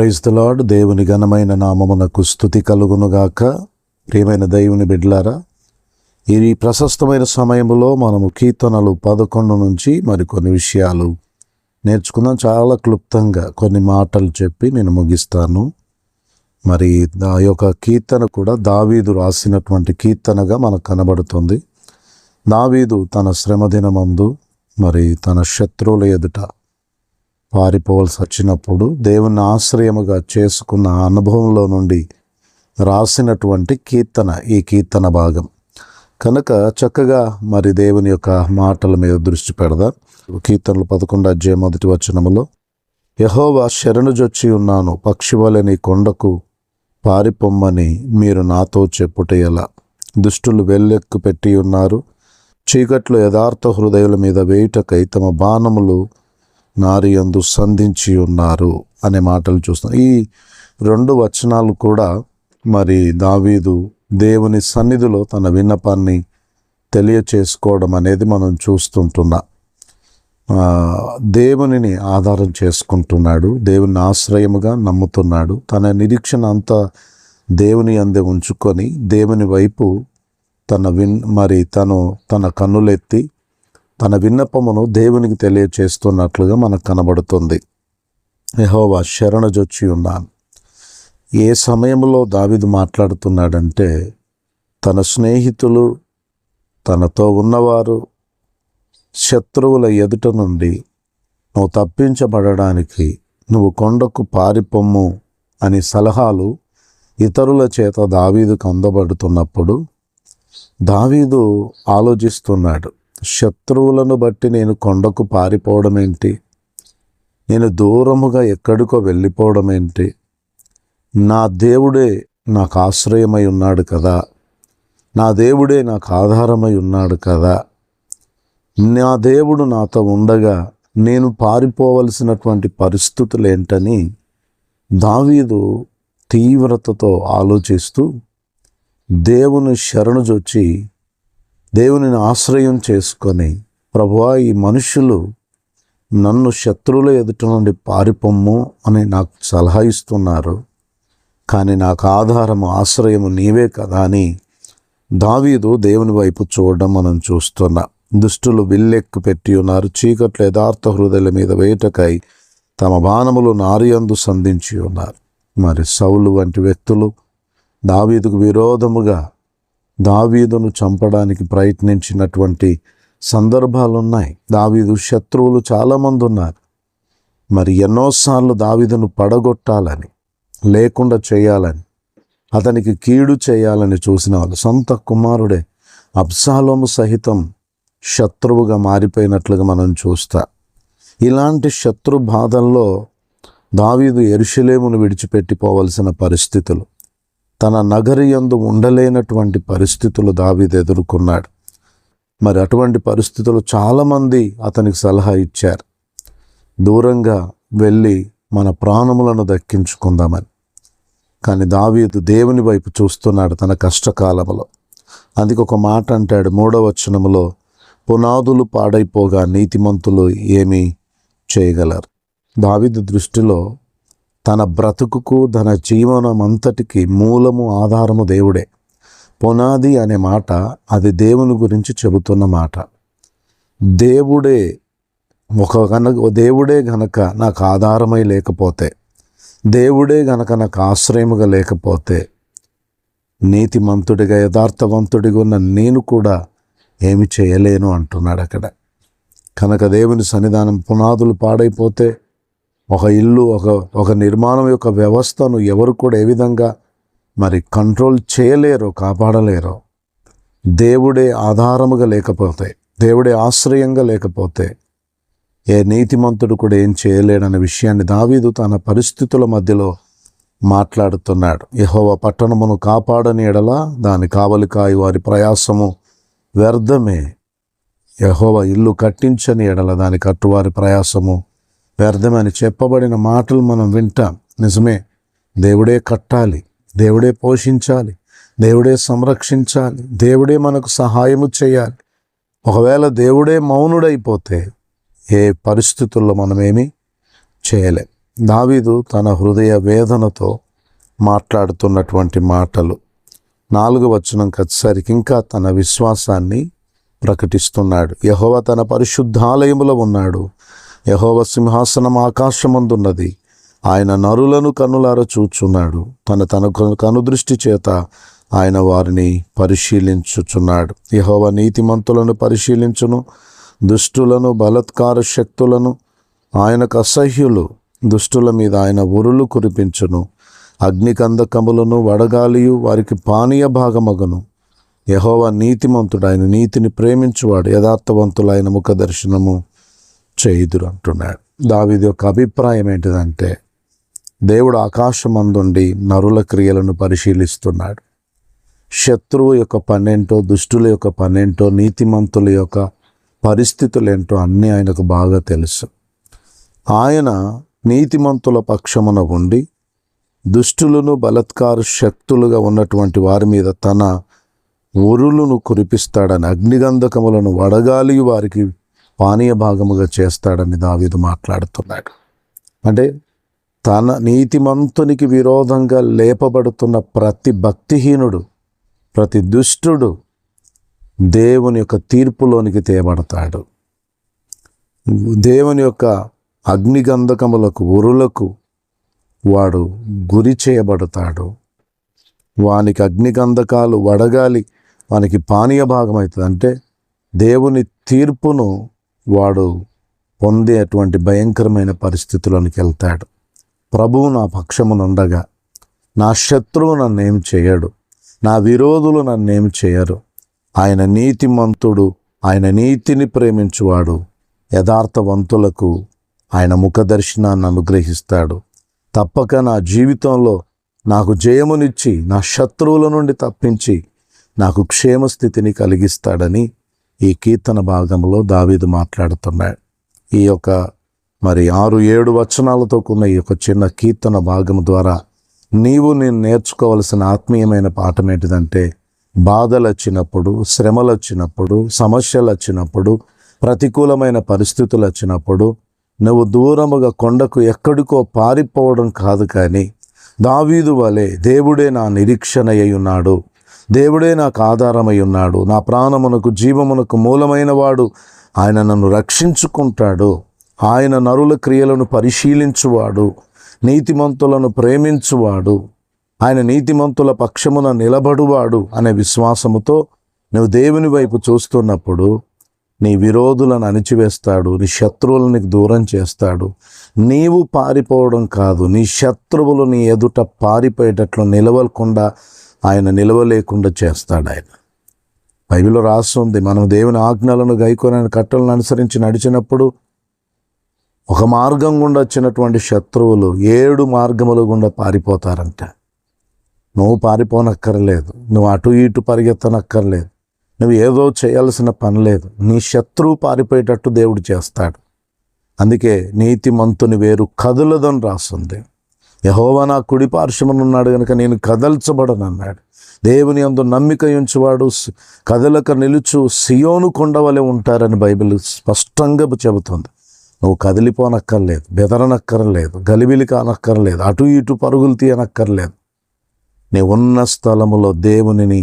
Praise the lord. దేవుని ఘనమైన నామమునకు స్తుతి కలుగునుగాక. ప్రియమైన దేవుని బిడ్డలారా, ఈ ప్రశస్తమైన సమయంలో మనము కీర్తనలు 11 నుంచి మరికొన్ని విషయాలు నేర్చుకుందాం. చాలా క్లుప్తంగా కొన్ని మాటలు చెప్పి నేను ముగిస్తాను. మరి ఆ యొక్క కీర్తన కూడా దావీదు రాసినటువంటి కీర్తనగా మనకు కనబడుతుంది. దావీదు తన శ్రమదినమందు మరి తన శత్రువుల ఎదుట పారిపోవలసి వచ్చినప్పుడు దేవుని ఆశ్రయముగా చేసుకున్న అనుభవంలో నుండి రాసినటువంటి కీర్తన ఈ కీర్తన భాగం కనుక చక్కగా మరి దేవుని యొక్క మాటల మీద దృష్టి పెడదాం. కీర్తనలు 11 అధ్యాయం 1 వచనములో, యెహోవా శరణుజొచ్చి ఉన్నాను, పక్షివలె నీ కొండకు పారిపొమ్మని మీరు నాతో చెప్పుట ఎలా? దుష్టులు వెల్లెక్కు పెట్టి ఉన్నారు, చీకట్లో యథార్థ హృదయుల మీద వేయుటకై తమ బాణములు నారియందు సంధించి ఉన్నారు అనే మాటలు చూస్తాం. ఈ 2 వచనాలు కూడా మరి దావీదు దేవుని సన్నిధిలో తన విన్నపాన్ని తెలియచేసుకోవడం అనేది మనం చూస్తుంటున్నాం. దేవునిని ఆధారం చేసుకుంటున్నాడు, దేవుని ఆశ్రయముగా నమ్ముతున్నాడు. తన నిరీక్షణ అంతా దేవుని అందే ఉంచుకొని దేవుని వైపు తన కన్నులెత్తి తన విన్నపమును దేవునికి తెలియచేస్తున్నట్లుగా మనకు కనబడుతుంది. యెహోవా శరణుజొచ్చి ఉన్నాను. ఏ సమయంలో దావీదు మాట్లాడుతున్నాడంటే, తన స్నేహితులు, తనతో ఉన్నవారు శత్రువుల ఎదుట నుండి నువ్వు తప్పించబడడానికి నువ్వు కొండకు పారిపొమ్ము అని సలహాలు ఇతరుల చేత దావీదుకు అందబడుతున్నప్పుడు దావీదు ఆలోచిస్తున్నాడు, శత్రువులను బట్టి నేను కొండకు పారిపోవడం ఏంటి? నేను దూరముగా ఎక్కడికో వెళ్ళిపోవడం ఏంటి? నా దేవుడే నాకు ఆశ్రయమై ఉన్నాడు కదా, నా దేవుడే నాకు ఆధారమై ఉన్నాడు కదా, నా దేవుడు నాతో ఉండగా నేను పారిపోవలసినటువంటి పరిస్థితులు ఏంటని దావీదు తీవ్రతతో ఆలోచిస్తూ దేవుని శరణుజొచ్చి దేవునిని ఆశ్రయం చేసుకొని, ప్రభువా, ఈ మనుషులు నన్ను శత్రువుల ఎదుట నుండి పారిపొమ్ము అని నాకు సలహా ఇస్తున్నారు, కానీ నాకు ఆధారము ఆశ్రయము నీవే కదా అని దావీదు దేవుని వైపు చూడడం మనం చూస్తున్నాం. దుష్టులు విల్లెక్కు పెట్టి ఉన్నారు, చీకట్లు యథార్థ హృదయుల మీద వేటకై తమ బాణములు నారియందు సంధించి ఉన్నారు. మరి సౌలు వంటి వ్యక్తులు దావీదుకు విరోధముగా దావీదును చంపడానికి ప్రయత్నించినటువంటి సందర్భాలు ఉన్నాయి. దావీదు శత్రువులు చాలామంది ఉన్నారు. మరి ఎన్నోసార్లు దావీదును పడగొట్టాలని, లేకుండా చేయాలని, అతనికి కీడు చేయాలని చూసిన వాళ్ళు సొంత కుమారుడే అబ్షాలోము సహితం శత్రువుగా మారిపోయినట్లుగా మనం చూస్తాం. ఇలాంటి శత్రు బాధల్లో దావీదు యెరూషలేమును విడిచిపెట్టిపోవలసిన పరిస్థితులు, తన నగరి యందు ఉండలేనటువంటి పరిస్థితులు దావీదు ఎదుర్కొన్నాడు. మరి అటువంటి పరిస్థితులు చాలామంది అతనికి సలహా ఇచ్చారు, దూరంగా వెళ్ళి మన ప్రాణములను దక్కించుకుందామని. కానీ దావీదు దేవుని వైపు చూస్తున్నాడు తన కష్టకాలంలో. అందుకే ఒక మాట అంటాడు 3వ వచనములో, పునాదులు పాడైపోగా నీతిమంతులు ఏమీ చేయగలరు. దావీదు దృష్టిలో తన బ్రతుకుకు, తన జీవనం అంతటికి మూలము, ఆధారము దేవుడే. పునాది అనే మాట అది దేవుని గురించి చెబుతున్న మాట. దేవుడే గనక నాకు ఆధారమై లేకపోతే, దేవుడే గనక నాకు ఆశ్రయముగా లేకపోతే, నీతిమంతుడిగా యథార్థవంతుడిగా ఉన్న నేను కూడా ఏమి చేయలేను అంటున్నాడు అక్కడ. కనుక దేవుని సన్నిధానం పునాదులు పాడైపోతే ఒక ఇల్లు, ఒక నిర్మాణం యొక్క వ్యవస్థను ఎవరు కూడా ఏ విధంగా మరి కంట్రోల్ చేయలేరో, కాపాడలేరో. దేవుడే ఆధారముగా లేకపోతే, దేవుడే ఆశ్రయంగా లేకపోతే ఏ నీతిమంతుడు కూడా ఏం చేయలేడన్న విషయాన్ని దావీదు తన పరిస్థితుల మధ్యలో మాట్లాడుతున్నాడు. యెహోవా పట్టణమును కాపాడని ఎడల దాని కావలి కాయి వారి ప్రయాసము వ్యర్థమే. యెహోవా ఇల్లు కట్టించని ఎడల దాని కట్టువారి ప్రయాసము వ్యర్థమని చెప్పబడిన మాటలు మనం వింటాం. నిజమే, దేవుడే కట్టాలి, దేవుడే పోషించాలి, దేవుడే సంరక్షించాలి, దేవుడే మనకు సహాయము చేయాలి. ఒకవేళ దేవుడే మౌనుడైపోతే ఏ పరిస్థితుల్లో మనమేమి చేయలేం. దావీదు తన హృదయ వేదనతో మాట్లాడుతున్నటువంటి మాటలు. 4వ వచనంకి వచ్చేసరికి ఇంకా తన విశ్వాసాన్ని ప్రకటిస్తున్నాడు. యెహోవా తన పరిశుద్ధాలయములో ఉన్నాడు. యెహోవా సింహాసనం ఆకాశమందున్నది. ఆయన నరులను కన్నులారా చూచున్నాడు. తన కనుదృష్టి చేత ఆయన వారిని పరిశీలించుచున్నాడు. యెహోవా నీతిమంతులను పరిశీలించును, దుష్టులను బలాత్కార శక్తులను ఆయనకు అసహ్యులు. దుష్టుల మీద ఆయన ఉరులు కురిపించును. అగ్నికందకములను వడగాలియు వారికి పానీయ భాగమగును. యెహోవా నీతిమంతుడు, ఆయన నీతిని ప్రేమించువాడు. యథార్థవంతులు ఆయన ముఖ దర్శనము చేయుదురు అంటున్నాడు. దావీదు యొక్క అభిప్రాయం ఏంటిదంటే, దేవుడు ఆకాశమందుండి నరుల క్రియలను పరిశీలిస్తున్నాడు. శత్రువు యొక్క పనేంటో, దుష్టుల యొక్క పనేంటో, నీతిమంతుల యొక్క పరిస్థితులేంటో అన్నీ ఆయనకు బాగా తెలుసు. ఆయన నీతిమంతుల పక్షమున ఉండి దుష్టులను బలాత్కార శక్తులుగా ఉన్నటువంటి వారి మీద తన ఉరులను కురిపిస్తాడని, అగ్నిగంధకములను వడగాలి వారికి పానీయ భాగముగా చేస్తాడని దావీదు మాట్లాడుతున్నాడు. అంటే తన నీతిమంతునికి విరోధంగా లేపబడుతున్న ప్రతి భక్తిహీనుడు, ప్రతి దుష్టుడు దేవుని యొక్క తీర్పులోనికి తేబడతాడు. దేవుని యొక్క అగ్నిగంధకములకు, ఉరులకు వాడు గురి చేయబడతాడు. వానికి అగ్నిగంధకాలు వడగాలి వానికి పానీయ భాగం అవుతుంది. అంటే దేవుని తీర్పును వాడు పొందేటువంటి భయంకరమైన పరిస్థితుల్లోనికి వెళ్తాడు. ప్రభువు నా పక్షమునుండగా నా శత్రువు నన్నేం చేయడు, నా విరోధులు నన్నేం చేయరు. ఆయన నీతిమంతుడు, ఆయన నీతిని ప్రేమించువాడు. యథార్థవంతులకు ఆయన ముఖదర్శనాన్ని అనుగ్రహిస్తాడు. తప్పక నా జీవితంలో నాకు జయమునిచ్చి నా శత్రువుల నుండి తప్పించి నాకు క్షేమస్థితిని కలిగిస్తాడని ఈ కీర్తన భాగంలో దావీదు మాట్లాడుతున్నాడు. ఈ యొక్క 6-7 వచనాలతో కూడిన ఈ యొక్క చిన్న కీర్తన భాగం ద్వారా నేను నేర్చుకోవలసిన ఆత్మీయమైన పాఠం ఏంటిదంటే, బాధలు వచ్చినప్పుడు, శ్రమలు వచ్చినప్పుడు, సమస్యలు వచ్చినప్పుడు, ప్రతికూలమైన పరిస్థితులు వచ్చినప్పుడు నువ్వు దూరముగా కొండకు ఎక్కడికో పారిపోవడం కాదు, కానీ దావీదు వలె దేవుడే నా నిరీక్షణ అయి ఉన్నాడు, దేవుడే నాకు ఆధారమై ఉన్నాడు, నా ప్రాణమునకు జీవమునకు మూలమైన వాడు, ఆయన నన్ను రక్షించుకుంటాడు, ఆయన నరుల క్రియలను పరిశీలించువాడు, నీతిమంతులను ప్రేమించువాడు, ఆయన నీతిమంతుల పక్షమున నిలబడువాడు అనే విశ్వాసముతో నువ్వు దేవుని వైపు చూస్తున్నప్పుడు నీ విరోధులను అణిచివేస్తాడు, నీ శత్రువులను నీకు దూరం చేస్తాడు. నీవు పారిపోవడం కాదు, నీ శత్రువులు నీ ఎదుట పారిపోయేటట్లు నిలవకుండా ఆయన నిలవలేకుండా చేస్తాడు. ఆయన బైబిల్లో రాస్తుంది, మనం దేవుని ఆజ్ఞలను గైకొని ఆయన కట్టలను అనుసరించి నడిచినప్పుడు ఒక మార్గం గుండా వచ్చినటువంటి శత్రువులు 7 మార్గముల గుండా పారిపోతారంట. నువ్వు పారిపోనక్కర్లేదు, నువ్వు అటు ఇటు పరిగెత్తనక్కర్లేదు, నువ్వు ఏదో చేయాల్సిన పని లేదు. నీ శత్రువు పారిపోయేటట్టు దేవుడు చేస్తాడు. అందుకే నీతిమంతుని వేరు కదలదని రాస్తుంది. యెహోవా నా కుడి పార్శ్వమునున్నాడు గనుక నేను కదల్చబడను అన్నాడు. దేవుని యందు నమ్మిక ఉంచువాడు కదలక నిలుచు సియోను కొండవలె ఉంటారని బైబిల్ స్పష్టంగా చెబుతుంది. నువ్వు కదిలిపోనక్కర్లేదు, బెదరనక్కర్లేదు, గలిబిలి కానక్కర్లేదు, అటు ఇటు పరుగులు తీయనక్కర్లేదు. నీ ఉన్న స్థలములో దేవునిని,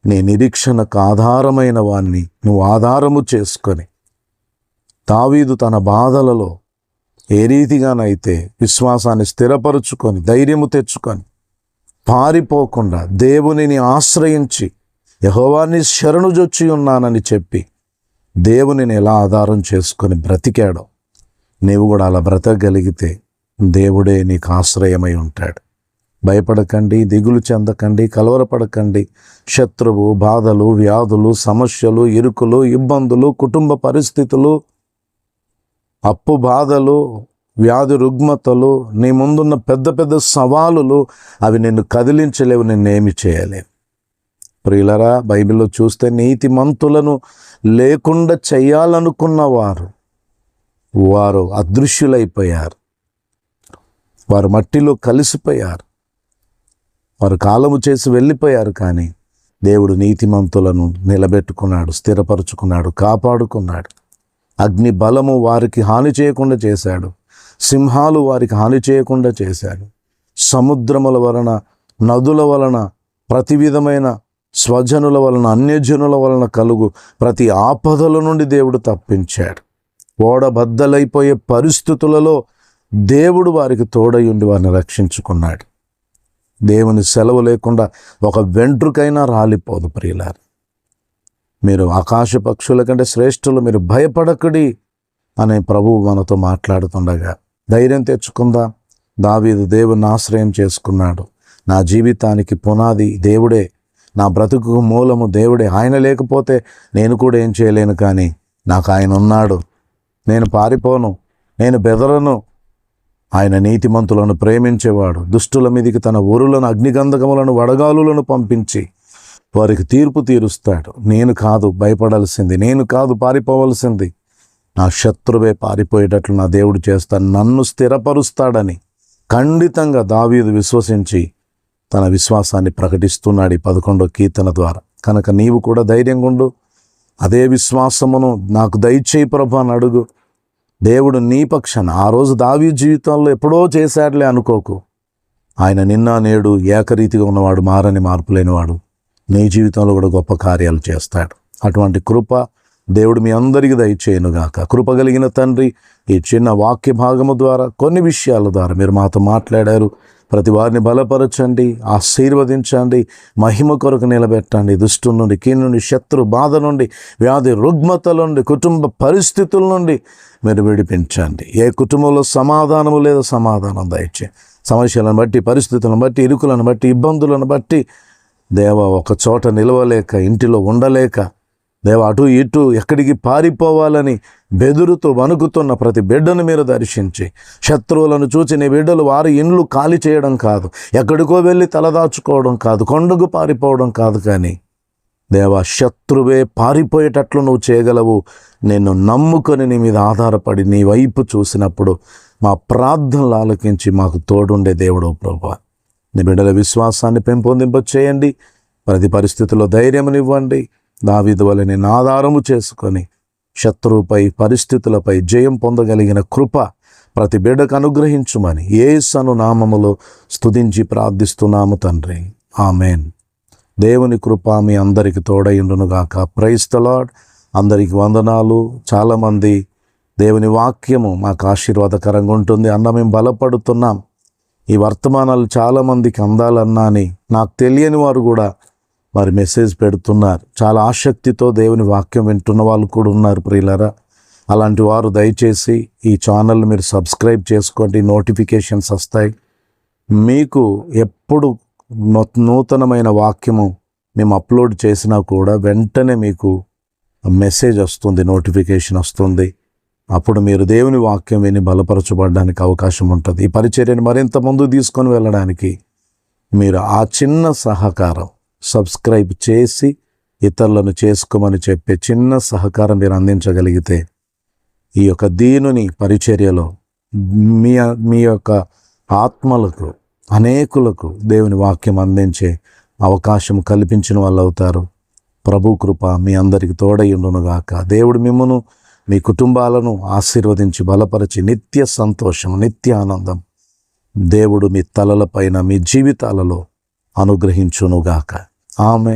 నీ నిరీక్షణకు ఆధారమైన వాణ్ణి నువ్వు ఆధారము చేసుకొని, దావీదు తన బాధలలో ఏ రీతిగానైతే విశ్వాసాన్ని స్థిరపరుచుకొని ధైర్యము తెచ్చుకొని పారిపోకుండా దేవునిని ఆశ్రయించి యెహోవాని శరణుజొచ్చి ఉన్నానని చెప్పి దేవునిని ఎలా ఆధారం చేసుకొని బ్రతికాడో, నీవు కూడా అలా బ్రతకగలిగితే దేవుడే నీకు ఆశ్రయమై ఉంటాడు. భయపడకండి, దిగులు చెందకండి, కలవరపడకండి. శత్రువు, బాధలు, వ్యాధులు, సమస్యలు, ఇరుకులు, ఇబ్బందులు, కుటుంబ పరిస్థితులు, అప్పు బాధలు, వ్యాధి రుగ్మతలు, నీ ముందున్న పెద్ద పెద్ద సవాలులు అవి నిన్ను కదిలించలేవు, నిన్నేమి చేయలేవు. ప్రియులరా, బైబిల్లో చూస్తే నీతిమంతులను లేకుండా చేయాలనుకున్న వారు అదృశ్యులైపోయారు, వారు మట్టిలో కలిసిపోయారు, వారు కాలము చేసి వెళ్ళిపోయారు. కానీ దేవుడు నీతిమంతులను నిలబెట్టుకున్నాడు, స్థిరపరుచుకున్నాడు, కాపాడుకున్నాడు. అగ్ని బలము వారికి హాని చేయకుండా చేశాడు. సింహాలు వారికి హాని చేయకుండా చేశాడు. సముద్రముల వలన, నదుల వలన, ప్రతి విధమైన స్వజనుల వలన, అన్యజనుల వలన కలుగు ప్రతి ఆపదల నుండి దేవుడు తప్పించాడు. ఓడబద్దలైపోయే పరిస్థితులలో దేవుడు వారికి తోడై ఉండి వారిని రక్షించుకున్నాడు. దేవుని సెలవు లేకుండా ఒక వెంట్రుకైనా రాలిపోదు ప్రియులారా. మీరు ఆకాశ పక్షుల కంటే శ్రేష్ఠులు, మీరు భయపడకుడి అనే ప్రభువు మనతో మాట్లాడుతుండగా ధైర్యం తెచ్చుకుందాం. దావీదు దేవుని ఆశ్రయం చేసుకున్నాడు. నా జీవితానికి పునాది దేవుడే, నా బ్రతుకు మూలము దేవుడే. ఆయన లేకపోతే నేను కూడా ఏం చేయలేను, కానీ నాకు ఆయన ఉన్నాడు. నేను పారిపోను, నేను బెదరను. ఆయన నీతిమంతులను ప్రేమించేవాడు. దుష్టుల మీదికి తన ఊరులను, అగ్నిగంధకములను, వడగాలులను పంపించి వారికి తీర్పు తీరుస్తాడు. నేను కాదు భయపడాల్సింది, నేను కాదు పారిపోవలసింది, నా శత్రువే పారిపోయేటట్లు నా దేవుడు చేస్తాడు, నన్ను స్థిరపరుస్తాడని ఖండితంగా దావీదు విశ్వసించి తన విశ్వాసాన్ని ప్రకటిస్తున్నాడు ఈ 11వ కీర్తన ద్వారా. కనుక నీవు కూడా ధైర్యంగా ఉండు. అదే విశ్వాసమును నాకు దయచేయి ప్రభు అని అడుగు. దేవుడు నీ పక్షాన. ఆ రోజు దావీదు జీవితంలో ఎప్పుడో చేశాడులే అనుకోకు. ఆయన నిన్న నేడు ఏకరీతిగా ఉన్నవాడు, మారని మార్పు లేనివాడు. నీ జీవితంలో కూడా గొప్ప కార్యాలు చేస్తాడు. అటువంటి కృప దేవుడు మీ అందరికీ దయచేయునుగాక. కృప కలిగిన తండ్రి, ఈ చిన్న వాక్య భాగము ద్వారా, కొన్ని విషయాల ద్వారా మీరు మాతో మాట్లాడారు. ప్రతి వారిని బలపరచండి, ఆశీర్వదించండి, మహిమ కొరకు నిలబెట్టండి. దుష్టు నుండి, కీడు నుండి, శత్రు బాధ నుండి, వ్యాధి రుగ్మతల నుండి, కుటుంబ పరిస్థితుల నుండి మీరు విడిపించండి. ఏ కుటుంబంలో సమాధానము లేదా సమాధానం దయచేయండి. సమస్యలను బట్టి, పరిస్థితులను బట్టి, ఇరుకులను బట్టి, ఇబ్బందులను బట్టి దేవా ఒక చోట నిలవలేక, ఇంటిలో ఉండలేక, దేవా అటు ఇటు ఎక్కడికి పారిపోవాలని బెదురుతూ వణుకుతున్న ప్రతి బిడ్డను మీరు దర్శించి, శత్రువులను చూచి నీ బిడ్డలు వారి ఇండ్లు ఖాళీ చేయడం కాదు, ఎక్కడికో వెళ్ళి తలదాచుకోవడం కాదు, కొండకు పారిపోవడం కాదు, కానీ దేవా శత్రువే పారిపోయేటట్లు నువ్వు చేయగలవు. నిన్ను నమ్ముకొని నీ మీద ఆధారపడి నీ వైపు చూసినప్పుడు మా ప్రార్థనలు ఆలకించి మాకు తోడుండే దేవుడు ప్రభువా. నీ బిడ్డల విశ్వాసాన్ని పెంపొందింప చేయండి. ప్రతి పరిస్థితుల్లో ధైర్యమునివ్వండి. దావీదు వలె నేను ఆధారము చేసుకొని శత్రువుపై, పరిస్థితులపై జయం పొందగలిగిన కృప ప్రతి బిడ్డకు అనుగ్రహించుమని యేసు నామములో స్తుతించి ప్రార్థిస్తున్నాము తండ్రి. ఆమెన్. దేవుని కృప మీ అందరికి తోడైండునుగాక. Praise the lord. అందరికి వందనాలు. చాలామంది దేవుని వాక్యము మాకు ఆశీర్వాదకరంగా ఉంటుంది అన్న మేము బలపడుతున్నాం. ఈ వర్తమానాలు చాలామందికి అందాలన్నా అని నాకు తెలియని వారు కూడా మరి మెసేజ్ పెడుతున్నారు. చాలా ఆసక్తితో దేవుని వాక్యం వింటున్న వాళ్ళు కూడా ఉన్నారు ప్రియులారా. అలాంటి వారు దయచేసి ఈ ఛానల్ మీరు సబ్స్క్రైబ్ చేసుకోండి, నోటిఫికేషన్స్ వస్తాయి. మీకు ఎప్పుడు నూతనమైన వాక్యము మేము అప్లోడ్ చేసినా కూడా వెంటనే మీకు మెసేజ్ వస్తుంది, నోటిఫికేషన్ వస్తుంది. అప్పుడు మీరు దేవుని వాక్యం విని బలపరచబడడానికి అవకాశం ఉంటుంది. ఈ పరిచర్యను మరింత ముందు తీసుకొని వెళ్ళడానికి మీరు ఆ చిన్న సహకారం, సబ్స్క్రైబ్ చేసి ఇతరులను చేసుకోమని చెప్పే చిన్న సహకారం మీరు అందించగలిగితే ఈ యొక్క దీనుని పరిచర్యలో మీ యొక్క ఆత్మలకు, అనేకులకు దేవుని వాక్యం అందించే అవకాశం కల్పించిన వాళ్ళు అవుతారు. ప్రభు కృప మీ అందరికి తోడైండునుగాక. దేవుడు మిమ్మును, మీ కుటుంబాలను ఆశీర్వదించి బలపరిచి నిత్య సంతోషం, నిత్య ఆనందం దేవుడు మీ తలలపైన, మీ జీవితాలలో అనుగ్రహించునుగాక. ఆమె